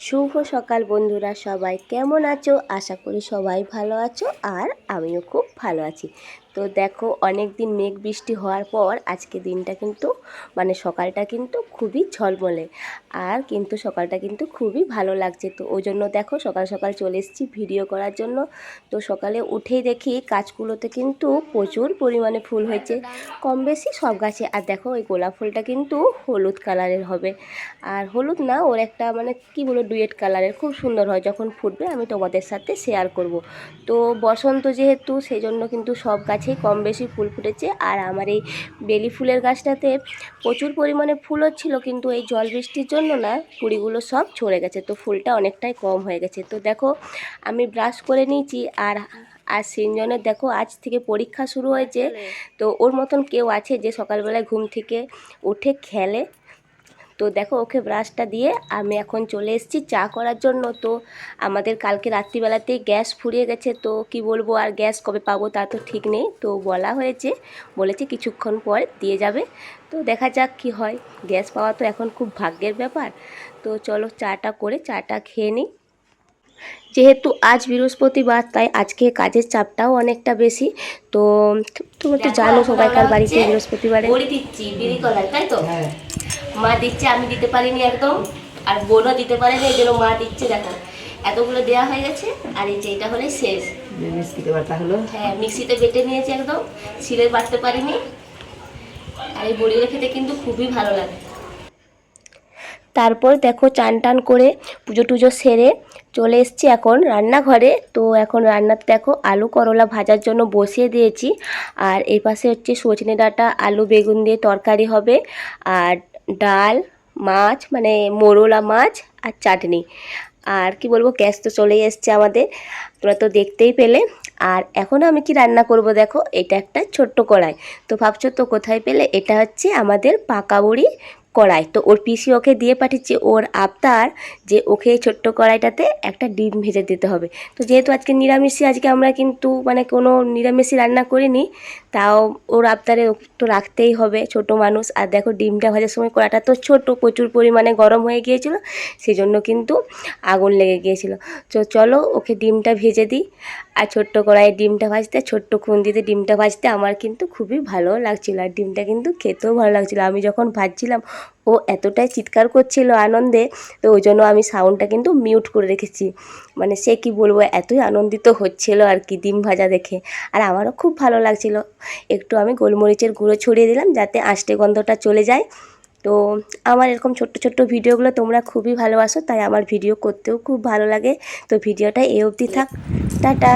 শুভ সকাল বন্ধুরা, সবাই কেমন আছো? আশা করি সবাই ভালো আছো আর আমিও খুব ভালো আছি। তো দেখো, অনেক দিন মেঘ বৃষ্টি হওয়ার পর আজকে দিনটা কিন্তু সকালটা কিন্তু খুবই ঝলমলে, আর কিন্তু সকালটা কিন্তু খুবই ভালো লাগছে। তো ওই জন্য দেখো সকাল সকাল চলে এসেছি ভিডিও করার জন্য। তো সকালে উঠেই দেখি গাছগুলোতে কিন্তু প্রচুর পরিমাণে ফুল হয়েছে, কম বেশি সব গাছে। আর দেখো ওই গোলাপ ফুলটা কিন্তু হলুদ কালারের হবে, আর হলুদ না, ওর একটা কি বলবো, ডুয়েট কালারের, খুব সুন্দর হয়। যখন ফুটবে আমি তোমাদের সাথে শেয়ার করব। তো বসন্ত যেহেতু, সেই জন্য কিন্তু সব গাছেই কম বেশি ফুল ফুটেছে। আর আমার এই বেলি ফুলের গাছটাতে প্রচুর পরিমাণে ফুল হচ্ছিলো, কিন্তু এই জল বৃষ্টির জন্য না, কুড়িগুলো সব ঝরে গেছে, তো ফুলটা অনেকটাই কম হয়ে গেছে। তো দেখো আমি ব্রাশ করে নিয়েছি, আর সিনজনের দেখো আজ থেকে পরীক্ষা শুরু হয়েছে। তো ওর মতন কেউ আছে যে সকালবেলায় ঘুম থেকে উঠে খেলে? তো দেখো ওকে ব্রাশটা দিয়ে আমি এখন চলে এসেছি চা করার জন্য। তো আমাদের কালকে রাত্রিবেলাতেই গ্যাস ফুরিয়ে গেছে, তো কি বলবো, আর গ্যাস কবে পাবো তা তো ঠিক নেই। তো বলেছে কিছুক্ষণ পর দিয়ে যাবে। তো দেখা যাক কি হয়, গ্যাস পাওয়া তো এখন খুব ভাগ্যের ব্যাপার। তো চলো চাটা খেয়ে নিই। যেহেতু আজ বৃহস্পতিবার, তাই আজকে কাজের চাপটাও অনেকটা বেশি। তো তুমি তো জানো সবাইকার বাড়িতে বৃহস্পতিবারে বড়ি দিচ্ছি, বিড়ি কলাই, তাই তো? মা দিচ্ছে, আমি দিতে পারিনি একদম, আর বোনও দিতে পারেনি, এই জন্য মা দিচ্ছে। দেখো এতগুলো দেওয়া হয়ে গেছে, আর এই যে এটা হলে শেষ। মিক্সিতে বাটা হলো, হ্যাঁ মিক্সিতে বেটে নিয়েছি একদম, শিলে বাটতে পারিনি। আর এই বড়িগুলো খেতে কিন্তু খুবই ভালো লাগে। তারপর দেখো চান টান করে পুজো টুজো সেরে চলে এসেছি এখন রান্নাঘরে। তো এখন রান্নাতে দেখো আলু করলা ভাজার জন্য বসিয়ে দিয়েছি, আর এই পাশে হচ্ছে সজনে ডাঁটা আলু বেগুন দিয়ে তরকারি হবে, আর ডাল, মাছ মোরলা মাছ, আর চাটনি। আর কি বলবো, গ্যাস তো চলেই এসছে আমাদের, তোমরা তো দেখতেই পেলে। আর এখন আমি কি রান্না করব, দেখো এটা একটা ছোট্ট কড়াই। তো ভাবছো তো কোথায় পেলে? এটা হচ্ছে আমাদের পাকা বুড়ি কড়াই। তো ওর পিসি ওকে দিয়ে পাঠিয়েছে, ওর আবদার যে ওকে ছোট্ট কড়াইটাতে একটা ডিম ভেজে দিতে হবে। তো যেহেতু আজকে নিরামিষই, আজকে আমরা কিন্তু কোনো নিরামিষই রান্না করিনি, তাও ওর আবদারে তো রাখতেই হবে, ছোট মানুষ। আর দেখো ডিমটা ভাজার সময় কড়াটা তো ছোট, প্রচুর পরিমাণে গরম হয়ে গিয়েছিল, সেই জন্য কিন্তু আগুন লেগে গিয়েছিল। তো চলো ওকে ডিমটা ভেজে দিই। আর ছোট্ট কড়াইয়ে ডিমটা ভাজতে, ছোট্ট খুন্তিতে ডিমটা ভাজতে আমার কিন্তু খুবই ভালো লাগছিলো, আর ডিমটা কিন্তু খেতেও ভালো লাগছিলো। আমি যখন ভাজছিলাম ও এতটাই চিৎকার করছিল আনন্দে, তো ওই জন্য আমি সাউন্ডটা কিন্তু মিউট করে রেখেছি। সে কি বলবো, এতই আনন্দিত হচ্ছিল আর কি ডিম ভাজা দেখে। আর আমারও খুব ভালো লাগছিল। একটু আমি গোলমরিচের গুঁড়ো ছড়িয়ে দিলাম যাতে আষ্টে গন্ধটা চলে যায়। তো আমার এরকম ছোট্ট ছোট্ট ভিডিওগুলো তোমরা খুবই ভালোবাসো, তাই আমার ভিডিও করতেও খুব ভালো লাগে। তো ভিডিওটা এই অবধি থাক, টাটা।